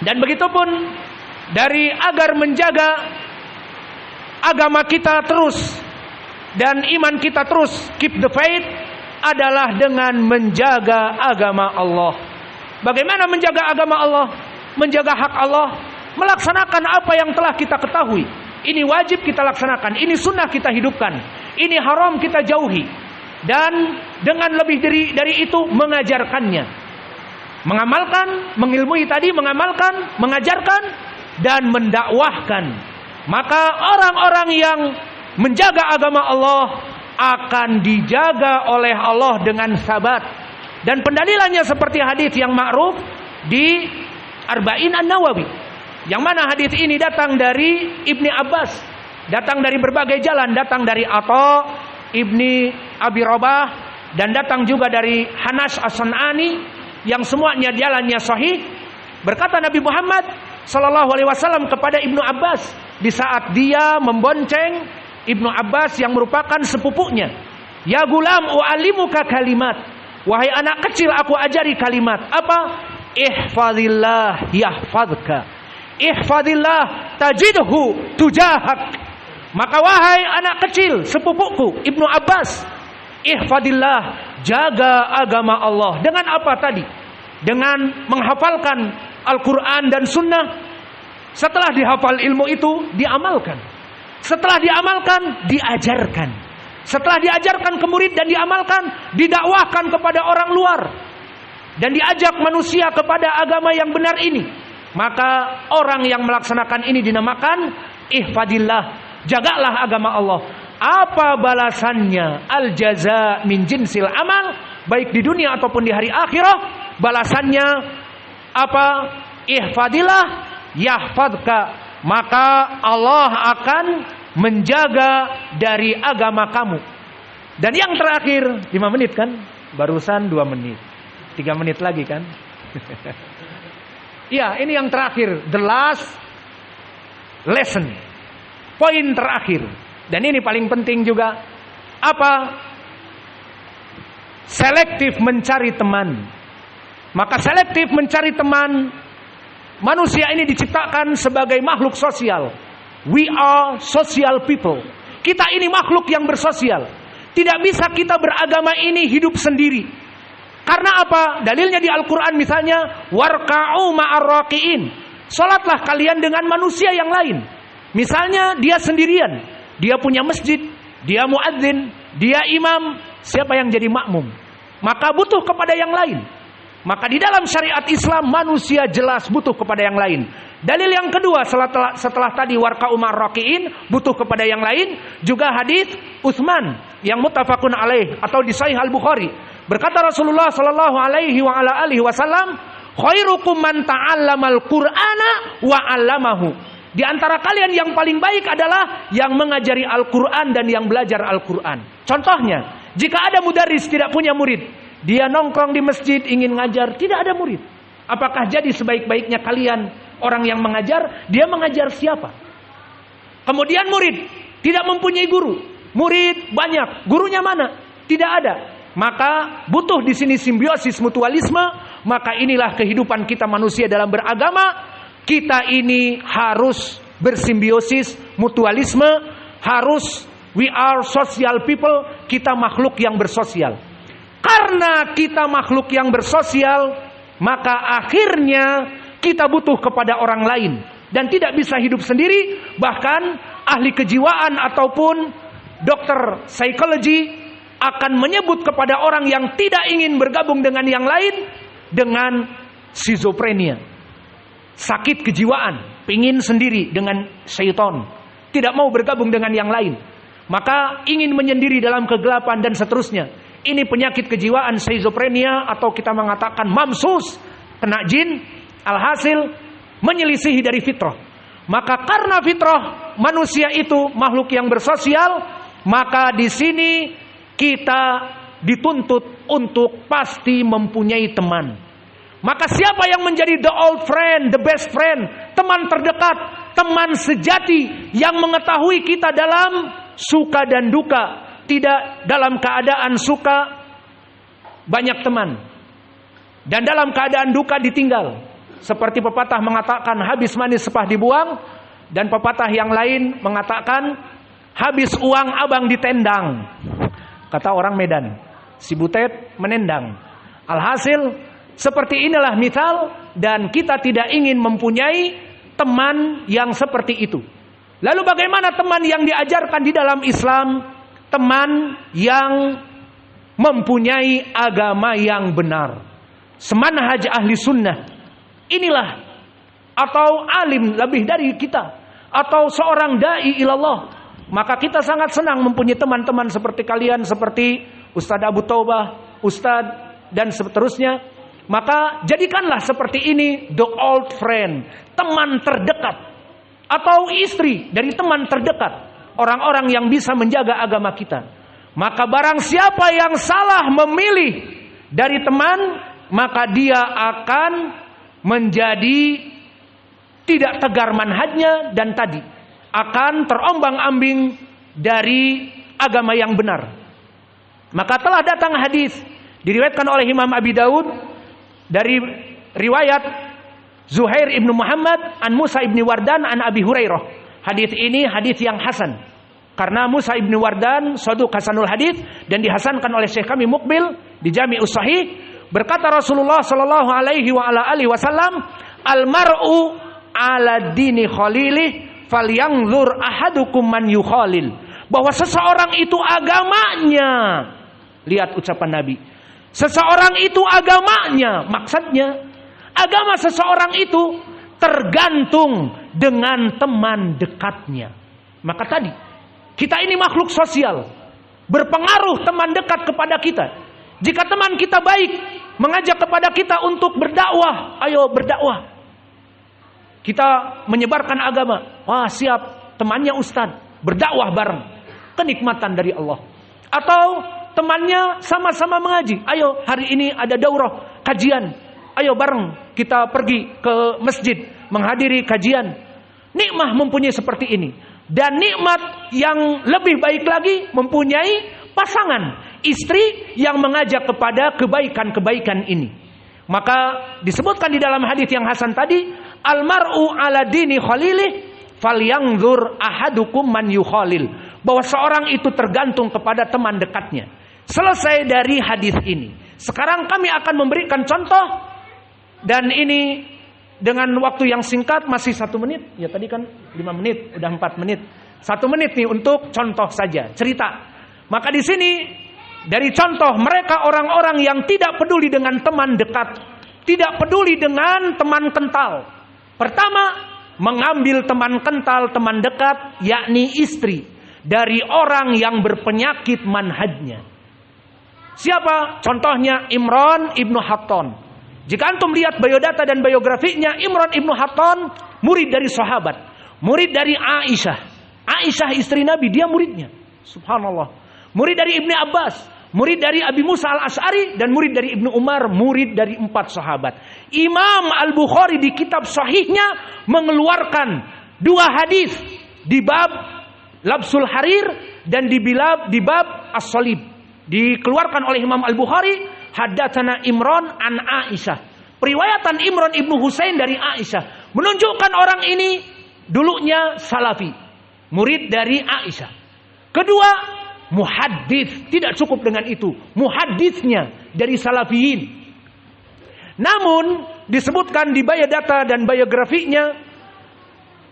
Dan begitupun dari agar menjaga agama kita terus dan iman kita terus, keep the faith, adalah dengan menjaga agama Allah. Bagaimana menjaga agama Allah? Menjaga hak Allah, melaksanakan apa yang telah kita ketahui. Ini wajib kita laksanakan, ini sunnah kita hidupkan, ini haram kita jauhi. Dan dengan lebih dari itu mengajarkannya. Mengamalkan, mengilmui tadi, mengamalkan, mengajarkan, dan mendakwahkan. Maka orang-orang yang menjaga agama Allah akan dijaga oleh Allah dengan sabat. Dan pendalilannya seperti hadis yang ma'ruf di Arba'in An-Nawawi, yang mana hadis ini datang dari Ibni Abbas, datang dari berbagai jalan, datang dari Atha Ibni Abi Rabah, dan datang juga dari Hanas As-San'ani, yang semuanya jalannya sahih. Berkata Nabi Muhammad sallallahu alaihi wasallam kepada Ibnu Abbas di saat dia membonceng Ibnu Abbas yang merupakan sepupunya, "Ya gulam, u'allimuka kalimat." Wahai anak kecil, aku ajari kalimat. Apa? Ihfazillah yahfazka. Ihfazillah tajidhu tujahak. Maka wahai anak kecil, sepupuku Ibnu Abbas, ihfazillah, jaga agama Allah. Dengan apa tadi? Dengan menghafalkan Al-Quran dan Sunnah. Setelah dihafal ilmu itu, diamalkan. Setelah diamalkan, diajarkan. Setelah diajarkan ke murid dan diamalkan, didakwahkan kepada orang luar. Dan diajak manusia kepada agama yang benar ini. Maka orang yang melaksanakan ini dinamakan ihfadillah, jagalah agama Allah. Apa balasannya? Al jaza min jinsil amal, baik di dunia ataupun di hari akhirah. Balasannya apa? Ihfadillah yahfadka, maka Allah akan menjaga dari agama kamu. Dan yang terakhir, 5 menit kan? Barusan 2 menit, 3 menit lagi kan? Ya, ini yang terakhir, the last lesson, poin terakhir. Dan ini paling penting juga. Apa? Selektif mencari teman. Maka selektif mencari teman. Manusia ini diciptakan sebagai makhluk sosial. We are social people. Kita ini makhluk yang bersosial. Tidak bisa kita beragama ini hidup sendiri. Karena apa? Dalilnya di Al-Quran misalnya, warka'u ma'arraqi'in. Salatlah kalian dengan manusia yang lain. Misalnya dia sendirian, dia punya masjid, dia muadzin, dia imam, siapa yang jadi makmum? Maka butuh kepada yang lain. Maka di dalam syariat Islam manusia jelas butuh kepada yang lain. Dalil yang kedua setelah tadi warka'u ma'arraqi'in, butuh kepada yang lain, juga hadis Utsman yang muttafaqun alaih atau di Sahih Al-Bukhari. Berkata Rasulullah sallallahu alaihi wa ala alihi wasallam, khairukum man ta'allamal Qur'ana wa 'allamahu. Di antara kalian yang paling baik adalah yang mengajari Al-Qur'an dan yang belajar Al-Qur'an. Contohnya, jika ada mudarris tidak punya murid, dia nongkrong di masjid ingin ngajar, tidak ada murid. Apakah jadi sebaik-baiknya kalian orang yang mengajar? Dia mengajar siapa? Kemudian murid tidak mempunyai guru. Murid banyak, gurunya mana? Tidak ada. Maka butuh di sini simbiosis mutualisme. Maka inilah kehidupan kita manusia dalam beragama. Kita ini harus bersimbiosis mutualisme. Harus, we are social people. Kita makhluk yang bersosial. Karena kita makhluk yang bersosial, maka akhirnya kita butuh kepada orang lain. Dan tidak bisa hidup sendiri. Bahkan ahli kejiwaan ataupun dokter psikologi akan menyebut kepada orang yang tidak ingin bergabung dengan yang lain dengan schizophrenia, sakit kejiwaan, pingin sendiri dengan syaitan, tidak mau bergabung dengan yang lain, maka ingin menyendiri dalam kegelapan dan seterusnya. Ini penyakit kejiwaan schizophrenia atau kita mengatakan mamsus, kena jin, alhasil menyelisihi dari fitrah. Maka karena fitrah manusia itu makhluk yang bersosial, maka di sini kita dituntut untuk pasti mempunyai teman. Maka siapa yang menjadi the old friend, the best friend, teman terdekat, teman sejati yang mengetahui kita dalam suka dan duka. Tidak dalam keadaan suka banyak teman, dan dalam keadaan duka ditinggal. Seperti pepatah mengatakan habis manis sepah dibuang, dan pepatah yang lain mengatakan habis uang abang ditendang. Kata orang Medan, si butet menendang. Alhasil seperti inilah misal, dan kita tidak ingin mempunyai teman yang seperti itu. Lalu bagaimana teman yang diajarkan di dalam Islam? Teman yang mempunyai agama yang benar, semanhaj ahli sunnah. Inilah, atau alim lebih dari kita, atau seorang dai ilallah. Maka kita sangat senang mempunyai teman-teman seperti kalian, seperti Ustadz Abu Taubah, Ustadz dan seterusnya. Maka jadikanlah seperti ini the old friend, teman terdekat, atau istri dari teman terdekat, orang-orang yang bisa menjaga agama kita. Maka barang siapa yang salah memilih dari teman, maka dia akan menjadi tidak tegar manhajnya, dan tadi akan terombang-ambing dari agama yang benar. Maka telah datang hadis diriwayatkan oleh Imam Abi Daud dari riwayat Zuhair ibnu Muhammad an Musa ibni Wardan an Abi Hurairah. Hadis ini hadis yang hasan, karena Musa ibni Wardan saduq hasanul hadis, dan dihasankan oleh Syekh kami Mukbil di Jami'us Sahih. Berkata Rasulullah sallallahu alaihi wa ala alihi wasallam, al mar'u ala dini khalilih falyanzur ahadukum man yukhalil. Bahwa seseorang itu agamanya, lihat ucapan Nabi, seseorang itu agamanya, maksudnya agama seseorang itu tergantung dengan teman dekatnya. Maka tadi kita ini makhluk sosial, berpengaruh teman dekat kepada kita. Jika teman kita baik, mengajak kepada kita untuk berdakwah, ayo berdakwah, kita menyebarkan agama, wah siap, temannya ustadz, berdakwah bareng, kenikmatan dari Allah. Atau temannya sama-sama mengaji, ayo hari ini ada daurah kajian, ayo bareng kita pergi ke masjid menghadiri kajian. Nikmah mempunyai seperti ini. Dan nikmat yang lebih baik lagi mempunyai pasangan, istri yang mengajak kepada kebaikan-kebaikan ini. Maka disebutkan di dalam hadis yang hasan tadi, almar'u ala dini khalilih falyanzur ahadukum man yukhalil. Bahwa seorang itu tergantung kepada teman dekatnya. Selesai dari hadis ini. Sekarang kami akan memberikan contoh, dan ini dengan waktu yang singkat, masih 1 menit. Ya tadi kan 5 menit, udah 4 menit. 1 menit nih untuk contoh saja, cerita. Maka di sini dari contoh mereka orang-orang yang tidak peduli dengan teman dekat, tidak peduli dengan teman kental. Pertama, mengambil teman kental, teman dekat, yakni istri dari orang yang berpenyakit manhajnya. Siapa? Contohnya Imran ibnu Hatton. Jika antum lihat biodata dan biografinya, Imran ibnu Hatton murid dari sahabat, murid dari Aisyah. Aisyah istri Nabi, dia muridnya. Subhanallah. Murid dari Ibnu Abbas, murid dari Abi Musa al-Ash'ari, dan murid dari Ibnu Umar, murid dari 4 sahabat. Imam Al-Bukhari di kitab sahihnya mengeluarkan 2 hadis di bab Labsul Harir dan di bab As-Salib. Dikeluarkan oleh Imam Al-Bukhari, haddatsana Imran an Aisyah. Periwayatan Imran ibnu Husain dari Aisyah menunjukkan orang ini dulunya salafi, murid dari Aisyah. Kedua, muhaddits. Tidak cukup dengan itu, muhadditsnya dari salafiyin. Namun disebutkan di biodata dan biografinya,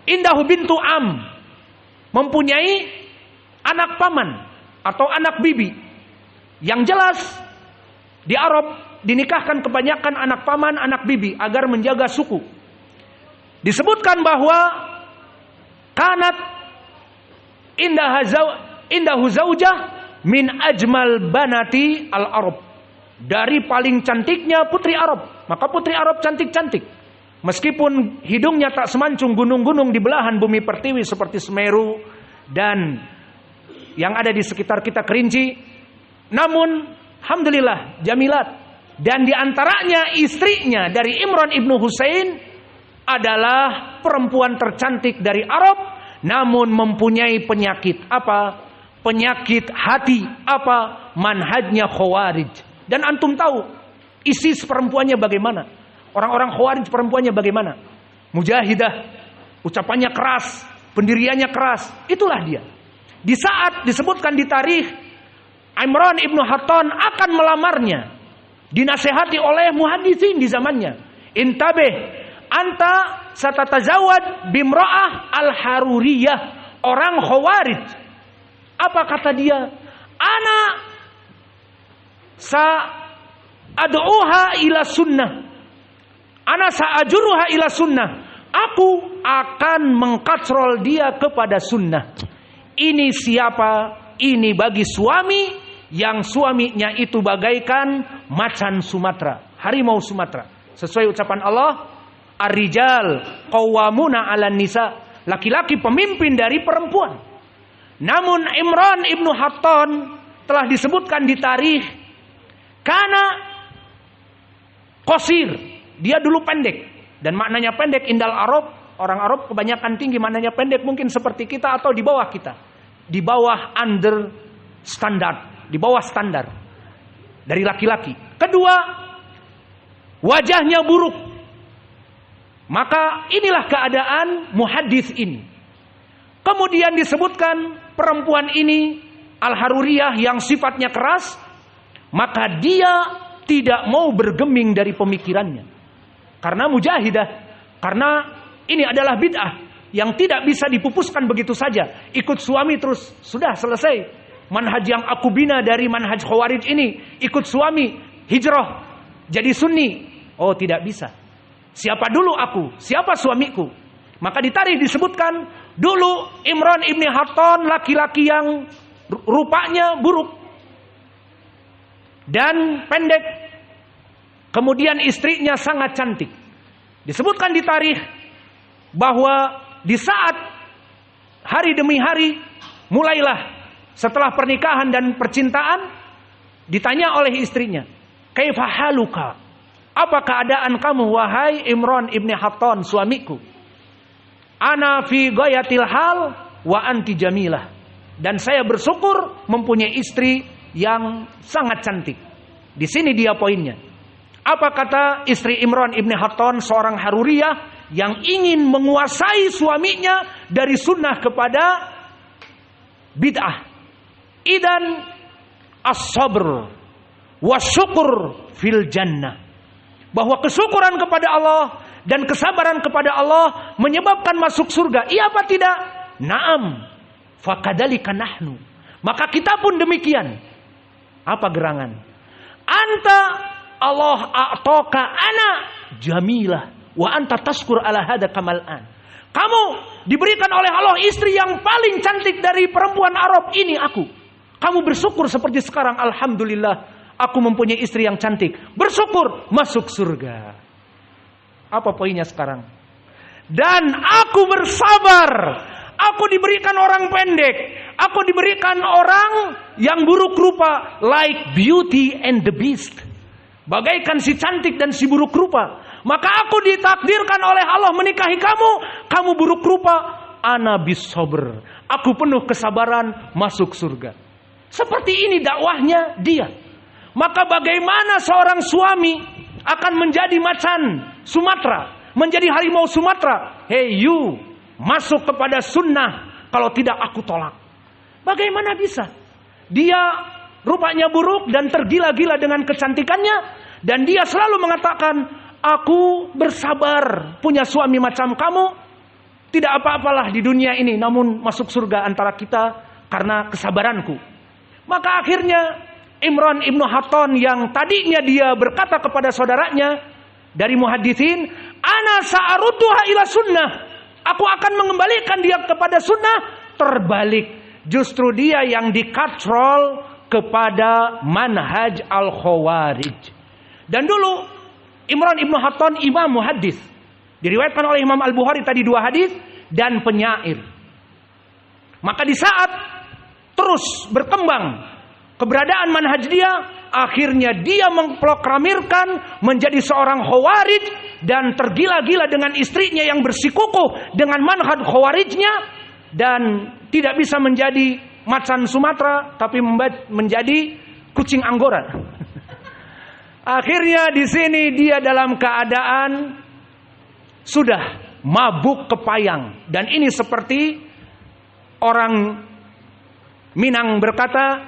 Indah bintu Am mempunyai anak paman atau anak bibi. Yang jelas di Arab dinikahkan kebanyakan anak paman, anak bibi agar menjaga suku. Disebutkan bahwa kanat indahu zaujah min ajmal banati al-Arab. Dari paling cantiknya putri Arab. Maka putri Arab cantik-cantik. Meskipun hidungnya tak semancung gunung-gunung di belahan bumi pertiwi seperti Semeru dan yang ada di sekitar kita Kerinci. Namun alhamdulillah jamilat. Dan diantaranya istrinya dari Imran ibnu Husain adalah perempuan tercantik dari Arab, namun mempunyai penyakit apa? Penyakit hati apa? Manhajnya Khawarij. Dan antum tahu ISIS perempuannya bagaimana? Orang-orang Khawarij perempuannya bagaimana? Mujahidah, ucapannya keras, pendiriannya keras. Itulah dia. Di saat disebutkan di tarikh Imran ibnu Hatton akan melamarnya, dinasehati oleh muhaditsin di zamannya. Intabih anta satatazawad bimra'ah al-haruriyah, orang Khawarij. Apa kata dia? Ana sa'ad'uha ila sunnah. Ana sa'ajuruha ila sunnah. Aku akan mengkatrol dia kepada sunnah. Ini siapa? Ini bagi suami yang suaminya itu bagaikan macan Sumatera, harimau Sumatera. Sesuai ucapan Allah, ar-rijal qawwamuna 'alan nisa. Laki-laki pemimpin dari perempuan. Namun Imran ibnu Hatton telah disebutkan di tarikh karena qasir, dia dulu pendek. Dan maknanya pendek indal Arab, orang Arab kebanyakan tinggi, maknanya pendek mungkin seperti kita atau di bawah kita. Di bawah under standar, di bawah standar dari laki-laki. Kedua, wajahnya buruk. Maka inilah keadaan muhadits ini. Kemudian disebutkan perempuan ini Al-Haruriyah yang sifatnya keras, maka dia tidak mau bergeming dari pemikirannya. Karena mujahidah, karena ini adalah bid'ah yang tidak bisa dipupuskan begitu saja. Ikut suami terus, sudah selesai. Manhaj yang aku bina dari manhaj Khawarij ini, ikut suami, hijrah, jadi sunni. Oh, tidak bisa. Siapa dulu aku? Siapa suamiku? Maka di tarikh disebutkan, dulu Imran ibn Hatton laki-laki yang rupanya buruk dan pendek. Kemudian istrinya sangat cantik. Disebutkan di tarikh bahwa di saat hari demi hari, mulailah setelah pernikahan dan percintaan, ditanya oleh istrinya, "Kaifa haluka?" Apa keadaan kamu wahai Imran ibn Hatton suamiku? "Ana fi ghayatil hal wa anti jamilah." Dan saya bersyukur mempunyai istri yang sangat cantik. Di sini dia poinnya. Apa kata istri Imran ibn Hatton, seorang Haruriyah yang ingin menguasai suaminya dari sunnah kepada bid'ah? Idan as-sabr wasyukur fil jannah. Bahwa kesyukuran kepada Allah dan kesabaran kepada Allah menyebabkan masuk surga. Iya apa tidak? Naam. Fakadzalika nahnu. Maka kita pun demikian. Apa gerangan? Anta Allah a'taka ana jamilah wa anta tashkur ala hada kamal'an. Kamu diberikan oleh Allah istri yang paling cantik dari perempuan Arab ini aku. Kamu bersyukur seperti sekarang, alhamdulillah aku mempunyai istri yang cantik. Bersyukur masuk surga. Apa poinnya sekarang? Dan aku bersabar. Aku diberikan orang pendek. Aku diberikan orang yang buruk rupa, like Beauty and the Beast. Bagaikan si cantik dan si buruk rupa. Maka aku ditakdirkan oleh Allah menikahi kamu. Kamu buruk rupa, ana bis sabr. Aku penuh kesabaran masuk surga. Seperti ini dakwahnya dia. Maka bagaimana seorang suami akan menjadi macan Sumatera, menjadi harimau Sumatera? Hey you, masuk kepada sunnah. Kalau tidak aku tolak. Bagaimana bisa? Dia rupanya buruk dan tergila-gila dengan kecantikannya, dan dia selalu mengatakan, aku bersabar punya suami macam kamu. Tidak apa-apalah di dunia ini, namun masuk surga antara kita karena kesabaranku. Maka akhirnya Imran ibnu Hatton yang tadinya dia berkata kepada saudaranya dari muhaditsin, ana sa'arudduha ila sunnah, aku akan mengembalikan dia kepada sunnah. Terbalik, justru dia yang dikatrol kepada manhaj al-Khawarij. Dan dulu Imran ibnu Hatton imam muhaddis, diriwayatkan oleh Imam Al-Bukhari tadi 2 hadis, dan penyair. Maka di saat terus berkembang keberadaan manhaj dia, akhirnya dia memproklamirkan menjadi seorang Khawarij dan tergila-gila dengan istrinya yang bersikukuh dengan manhaj Khawarijnya, dan tidak bisa menjadi macan Sumatera tapi menjadi kucing Anggora. Akhirnya di sini dia dalam keadaan sudah mabuk kepayang. Dan ini seperti orang Minang berkata,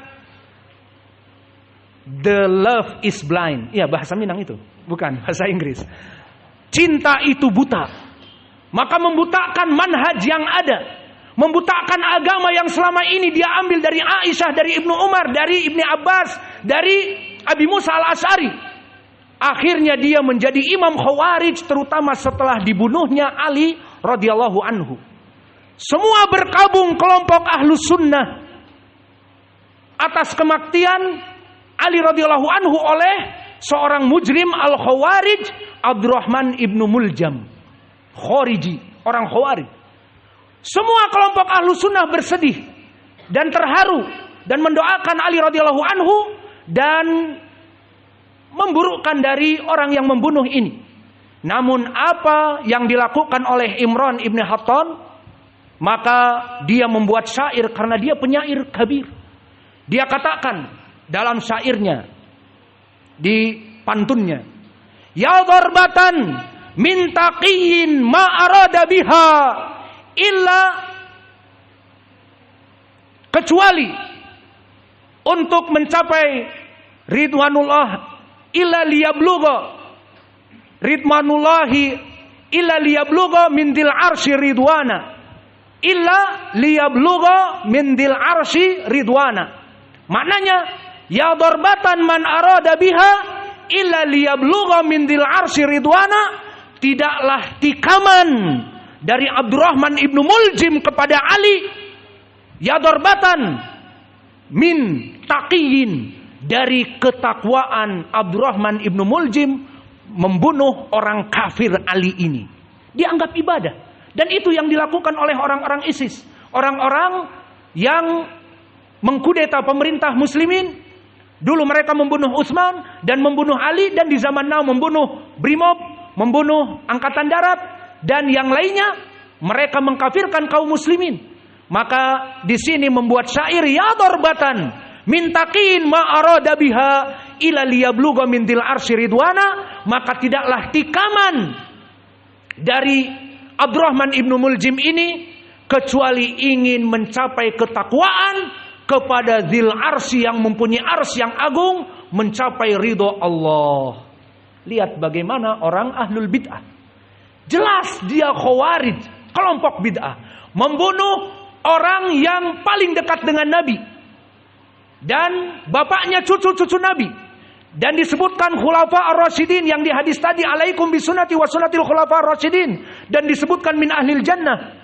the love is blind. Ya, bahasa Minang itu, bukan bahasa Inggris. Cinta itu buta. Maka membutakan manhaj yang ada, membutakan agama yang selama ini dia ambil dari Aisyah, dari Ibnu Umar, dari Ibnu Abbas, dari Abi Musa al-Asy'ari. Akhirnya dia menjadi imam Khawarij, terutama setelah dibunuhnya Ali radhiyallahu anhu. Semua berkabung kelompok Ahlus Sunnah atas kematian Ali radhiyallahu anhu oleh seorang mujrim al-Khawarij, Abdurrahman ibnu Muljam, Khariji, orang Khawarij. Semua kelompok Ahlus Sunnah bersedih dan terharu dan mendoakan Ali radhiyallahu anhu dan memburukkan dari orang yang membunuh ini. Namun apa yang dilakukan oleh Imran ibn Hattan, maka dia membuat syair karena dia penyair kabir. Dia katakan dalam syairnya, di pantunnya, ya darbatan min taqiyyin ma arada biha illa, kecuali untuk mencapai ridwanullah illa liyablugha ridwanullahi illa liyablugha min dil arsy ridwana illa liyablugha min dil arsy ridwana. Maknanya, ya darbatan man arada biha illa liyablugha min dil arsy ridwana, tidaklah tikaman dari Abdurrahman ibnu Muljim kepada Ali, ya darbatan min taqiyyin, dari ketakwaan Abdurrahman ibnu Muljim membunuh orang kafir Ali ini. Dianggap ibadah. Dan itu yang dilakukan oleh orang-orang ISIS. Orang-orang yang mengkudeta pemerintah muslimin. Dulu mereka membunuh Utsman dan membunuh Ali, dan di zaman now membunuh Brimob, membunuh Angkatan Darat, dan yang lainnya. Mereka mengkafirkan kaum muslimin. Maka di sini membuat syair, ya darbatan min taqin ma arada biha ila liyablugha min dil arsy ridwana, maka tidaklah tikaman dari Abdurrahman ibnu Muljim ini kecuali ingin mencapai ketakwaan kepada Dzil Arsy yang mempunyai arsy yang agung, mencapai ridho Allah. Lihat bagaimana orang ahlul bid'ah. Jelas dia Khawarij, kelompok bid'ah, membunuh orang yang paling dekat dengan Nabi dan bapaknya cucu-cucu Nabi. Dan disebutkan khulafa ar-rasyidin yang di hadis tadi, alaikum bisunnati wa sunnatil khulafa ar-rasyidin, dan disebutkan min ahlil jannah,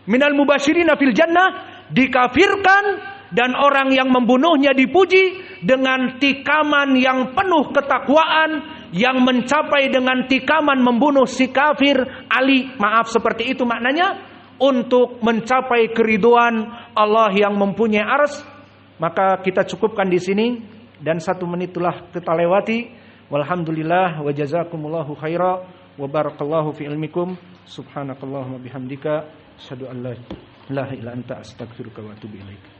minal mubashirina fil jannah, dikafirkan. Dan orang yang membunuhnya dipuji dengan tikaman yang penuh ketakwaan, yang mencapai dengan tikaman membunuh si kafir Ali. Maaf, seperti itu maknanya, untuk mencapai keriduan Allah yang mempunyai arsy. Maka kita cukupkan di sini, dan 1 menit telah kita lewati. Walhamdulillah wa jazakumullahu khaira wa barakallahu fi ilmikum. Subhanakallahumma bihamdika asyhadu an la ilaha illa anta astaghfiruka wa atubu ilaik.